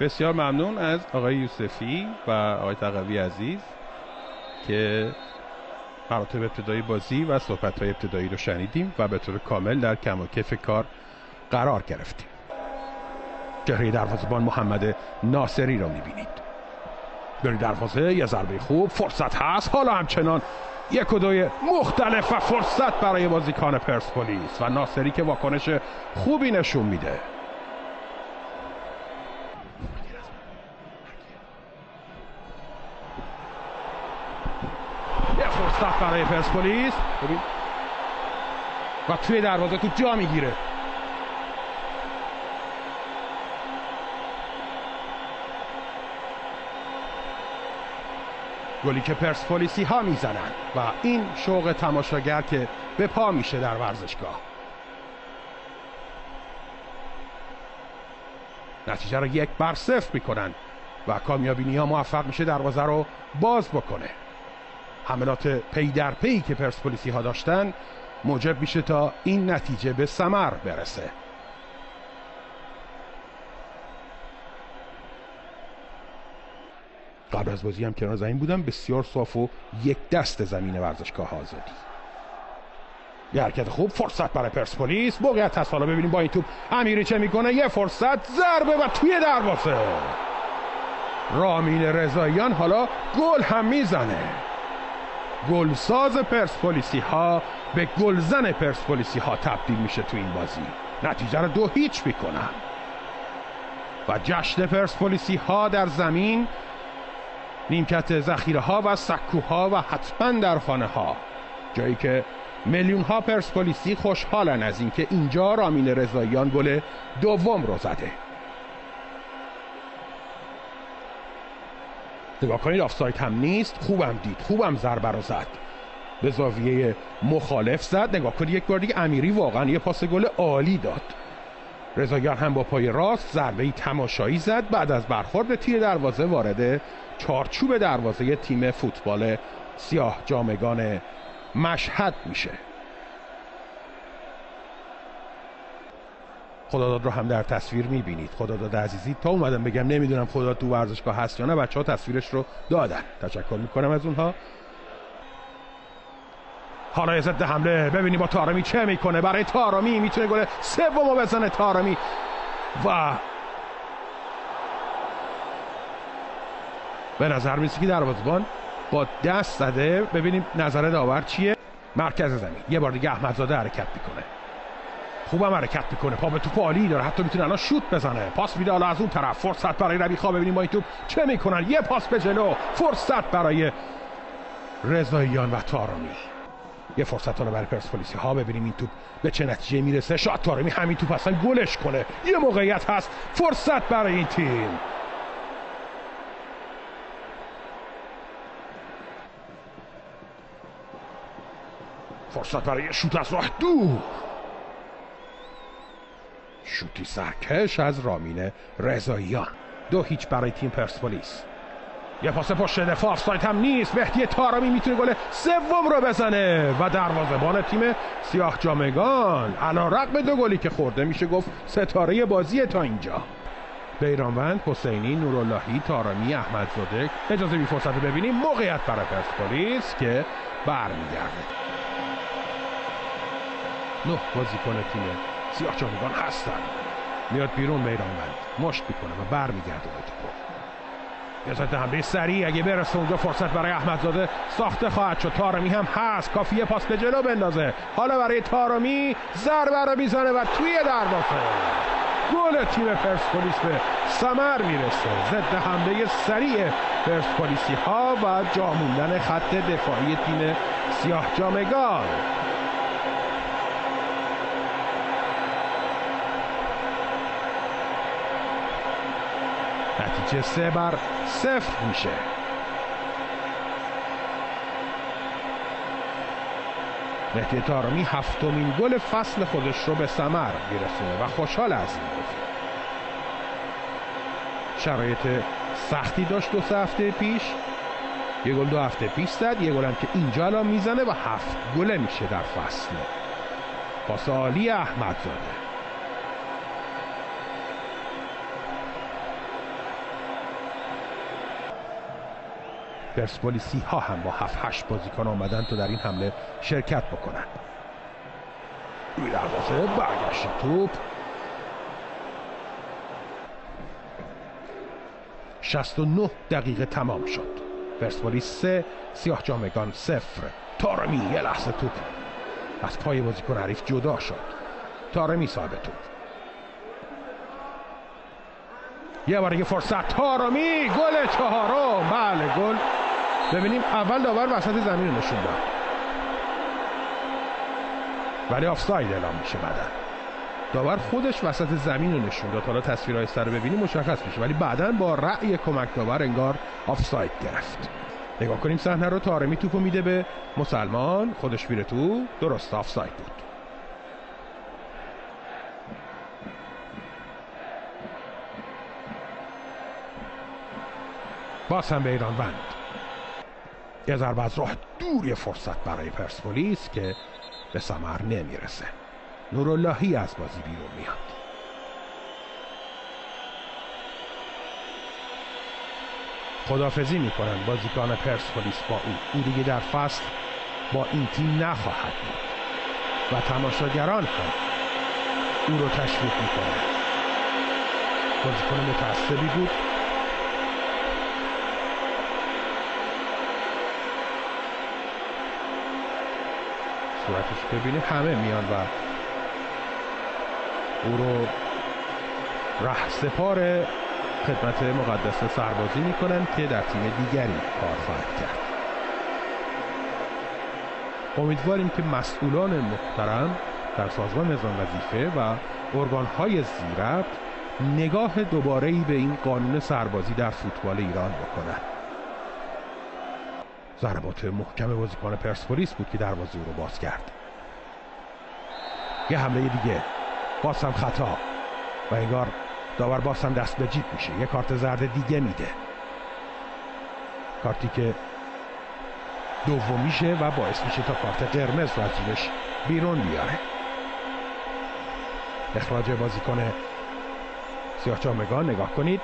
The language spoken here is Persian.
بسیار ممنون از آقای یوسفی و آقای تقوی عزیز که مراتب ابتدایی بازی و صحبت‌های ابتدایی رو شنیدیم و به طور کامل در کم و کیف کار قرار گرفتیم. چهره دروازه‌بان محمد ناصری رو می‌بینید. بری دروازه، یه ضربه خوب، فرصت هست، حالا همچنان یک و دوی مختلف و فرصت برای بازیکن پرسپولیس و ناصری که واکنش خوبی نشون میده. یه فرصت برای پرسپولیس و توی دروازه تو جا میگیره. گلی که پرسپولیسی ها میزنن و این شوق تماشاگر که به پا میشه در ورزشگاه. نتیجه رو 1-0 میکنن و کامیابی ها موفق میشه دروازه رو باز بکنه. حملات پی در پی که پرسپولیسی ها داشتن موجب میشه تا این نتیجه به ثمر برسه. قبل از بازی هم کنار زمین بودم، بسیار صاف و یک دست زمین ورزشگاه آزادی. یه حرکت خوب، فرصت برای پرسپولیس، موقعیت هست. حالا ببینیم با این توپ امیری چه میکنه. یه فرصت، ضربه و توی دروازه. رامین رضاییان حالا گل هم میزنه. گلساز پرسپولیسی ها به گلزن پرسپولیسی ها تبدیل میشه تو این بازی. نتیجه رو 2-0 میکنن و جشن پرسپولیسی ها در زمین، نیمکت ذخیره ها و سکوها و حتما در خانه ها، جایی که میلیون ها پرسپولیسی خوشحالن از اینکه اینجا رامین رضاییان گل دوم رو زده. نگاه کنید، آفساید هم نیست، خوبم دید، خوبم ضربه رو زد، به زاویه مخالف زد. نگاه کنید یک بار دیگه امیری واقعا یه پاس گل عالی داد. رضاییان هم با پای راست ضربه تماشایی زد، بعد از برخورد تیر دروازه وارد چارچوب دروازه تیم فوتبال سیاه جامگان مشهد میشه. خداداد رو هم در تصویر میبینید. خداداد عزیزی، تا اومدم بگم نمیدونم خداداد تو ورزشگاه هست یا نه، بچه ها تصویرش رو دادن. تشکر میکنم از اونها. حالا ضد حمله، ببینید با طارمی چه میکنه. برای طارمی میتونه گل سومو بزنه طارمی و به نظر میسه که دروازه‌بان با دست زده. ببینیم نظر داور چیه. مرکز زمین یه بار دیگه احمدزاده حرکت میکنه، خوبم حرکت میکنه، پا به توپ عالی داره، حتی میتونه الان شوت بزنه. پاس میده حالا از اون طرف، فرصت برای ربیخا. ببینیم با این توپ چه میکنن. یه پاس به جلو، فرصت برای رضاییان و طارمی. یه فرصت حالا برای پرسپولیسی ها. ببینیم این توپ به چه نتیجه میرسه. شاید طارمی همین توپ اصلا گلش کنه. یه موقعیت هست، فرصت برای این تیم. فرصت برای شوت از راه دور، شوتی سرکش از رامین رضاییان. 2-0 برای تیم پرسپولیس. یه پاس پشت دفاع، آفساید هم نیست. مهدی طارمی میتونه گل سوم رو بزنه و دروازه‌بان تیم سیاه جامگان علیرغم 2 گلی که خورده میشه گفت ستاره بازی تا اینجا. بیرانوند، حسینی، نوراللهی، طارمی، احمدزاده. اجازه بی فرصت رو ببینیم. موقعیت برای پرسپولیس که برمیگرده. 9 بازیکن تیم سیاه جامگان هستن. میاد بیرون بیرانوند، مشت میکنه و برمیگرده به توپ. یه ضد حمله سریع، اگه برسه اونجا فرصت برای احمدزاده ساخته خواهد شد. طارمی هم هست، کافیه پاس به جلو بندازه. حالا برای طارمی ضربه رو میزنه و توی دروازه. گل تیم پرسپولیس به ثمر میرسه. ضد حمله سریع پرسپولیسی ها و جا موندن خط دفاعی تیم سیاه جامگان. نتیجه 3-0 میشه. مهدی طارمی 7مین گل فصل خودش رو به ثمر میرسونه و خوشحال از این بازی. شرایط سختی داشت 2 هفته پیش، یه گل 2 هفته پیش زد، یه گل هم که اینجا الان میزنه و 7 گله میشه در فصل. پاس عالی احمدزاده. پرسپولیسی ها هم با 7-8 بازیکن آمدن تا در این حمله شرکت بکنن. روی دروازه برگشت توپ. 69 دقیقه تمام شد. پرسپولیس 3 سیاه جامگان 0. تارمی یه لحظه توپ از پای بازیکن حریف جدا شد. تارمی صاحب توپ. یه بار دیگه فرصت. تارمی گل 4. بله گل. ببینیم اول داور وسط زمین رو نشون داد ولی آفساید اعلام میشه. بعدن داور خودش وسط زمین رو نشون داد. حالا تصویرهای سر رو ببینیم مشخص میشه ولی بعدن با رأی کمک داور انگار آفساید گرفت. نگاه کنیم صحنه رو. تارمی توپو میده به مسلمان، خودش میره تو. درست آفساید بود. باز هم به ایرانوند. یه ضربه از راه دوری فرصت برای پرسپولیس که به ثمر نمیرسه. نوراللهی از بازی بیرون میاد. خداحافظی میکنن بازیکن پرسپولیس با او دیگه در فصل با این تیم نخواهد بود و تماشاگران هم او رو تشویق میکنن. بازیکن متعصبی بود. صورتش ببینه همه میان و او رو رهسپار خدمت مقدس سربازی میکنن که در تیم دیگری کار خواهد کرد. امیدواریم که مسئولان محترم در سازمان نظام وظیفه و ارگان‌های ذی‌ربط نگاه دوباره‌ای به این قانون سربازی در فوتبال ایران بکنن. ضربات محکم بازیکن پرسپولیس بود که دروازه او رو باز کرد. یه حمله دیگه باز هم خطا و انگار داور باز هم دست به جیب میشه. یه کارت زرد دیگه میده، کارتی که دوم میشه و باعث میشه تا کارت قرمز رو از جیبش بیرون بیاره. اخراج بازیکن سیاه‌چامگان. نگاه کنید